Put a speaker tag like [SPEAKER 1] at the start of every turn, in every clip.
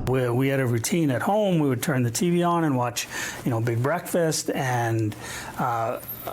[SPEAKER 1] We had a routine at home. We would turn the TV on and watch, Big Breakfast, and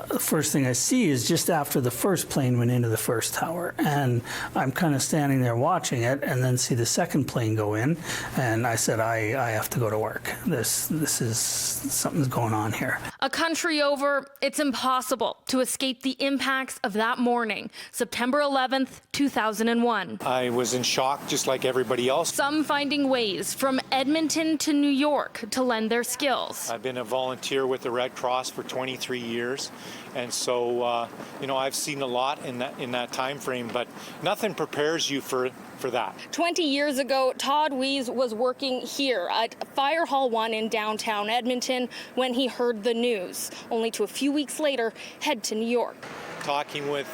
[SPEAKER 1] the first thing I see is just after the first plane went into the first tower, and I'm kind of standing there watching it, and then see the second plane go in, and I said, I have to go to work. This is, something's going on here.
[SPEAKER 2] A country over, it's impossible to escape the impacts of that morning, September 11th, 2001.
[SPEAKER 3] I was in shock, just like everybody else.
[SPEAKER 2] Some finding ways from Edmonton to New York to lend their skills.
[SPEAKER 3] I've been a volunteer with the Red Cross for 23 years, and so I've seen a lot in that time frame, but nothing prepares you for that.
[SPEAKER 2] 20 years ago, Todd Wees was working here at Fire Hall 1 in downtown Edmonton when he heard the news, only to a few weeks later head to New York.
[SPEAKER 3] Talking with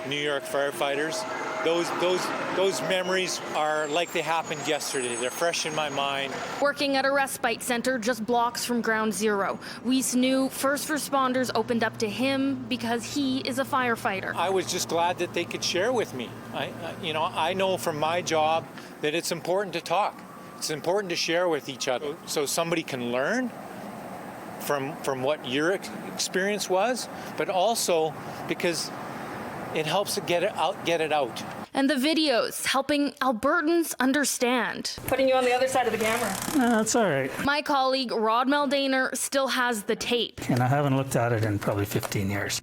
[SPEAKER 3] New York firefighters, those memories are like they happened yesterday. They're fresh in my mind.
[SPEAKER 2] Working at a respite center just blocks from Ground Zero, Weiss knew first responders opened up to him because he is a firefighter.
[SPEAKER 3] I was just glad that they could share with me. I know from my job that it's important to talk. It's important to share with each other so somebody can learn from what your experience was, but also because it helps to get it out.
[SPEAKER 2] And the videos helping Albertans understand. Putting you on the other side of the camera.
[SPEAKER 1] That's all right.
[SPEAKER 2] My colleague Rod Maldaner still has the tape.
[SPEAKER 1] And I haven't looked at it in probably 15 years.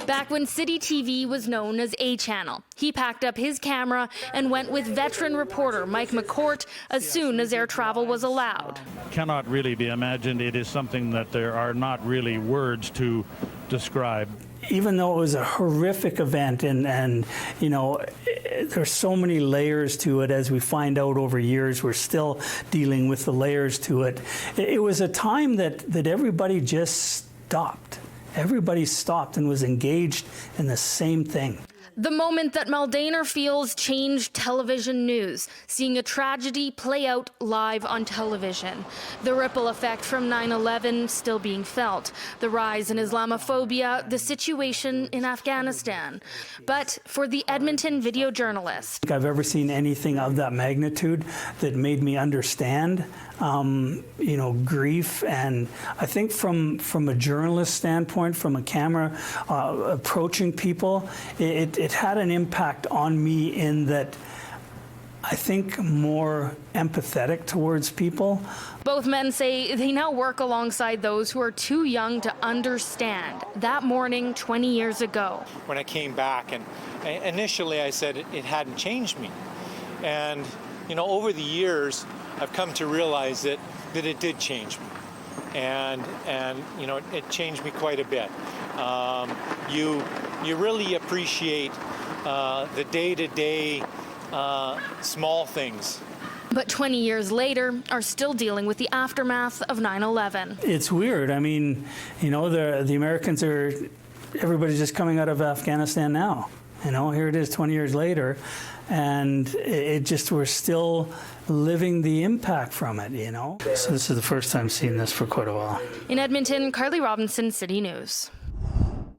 [SPEAKER 2] Back when City TV was known as A Channel, he packed up his camera and went with veteran reporter Mike McCourt as soon as air travel was allowed.
[SPEAKER 4] Cannot really be imagined. It is something that there are not really words to describe.
[SPEAKER 1] Even though it was a horrific event, and there's so many layers to it, as we find out over years, we're still dealing with the layers to it. It was a time that everybody just stopped. Everybody stopped and was engaged in the same thing.
[SPEAKER 2] The moment that Maldaner feels changed television news, seeing a tragedy play out live on television. The ripple effect from 9/11 still being felt. The rise in Islamophobia, the situation in Afghanistan. But for the Edmonton video journalist,
[SPEAKER 1] I've ever seen anything of that magnitude that made me understand grief, and I think from a journalist standpoint, from a camera approaching people, it had an impact on me in that I think more empathetic towards people.
[SPEAKER 2] Both men say they now work alongside those who are too young to understand that morning 20 years ago.
[SPEAKER 3] When I came back, and initially I said it hadn't changed me, and over the years I've come to realize that it did change me, and it changed me quite a bit. You really appreciate the day-to-day small things.
[SPEAKER 2] But 20 years later are still dealing with the aftermath of 9/11.
[SPEAKER 1] It's weird. I mean, the Americans everybody's just coming out of Afghanistan now. Here it is 20 years later, and we're still living the impact from it, So this is the first time seeing this for quite a while.
[SPEAKER 2] In Edmonton, Carly Robinson, City News.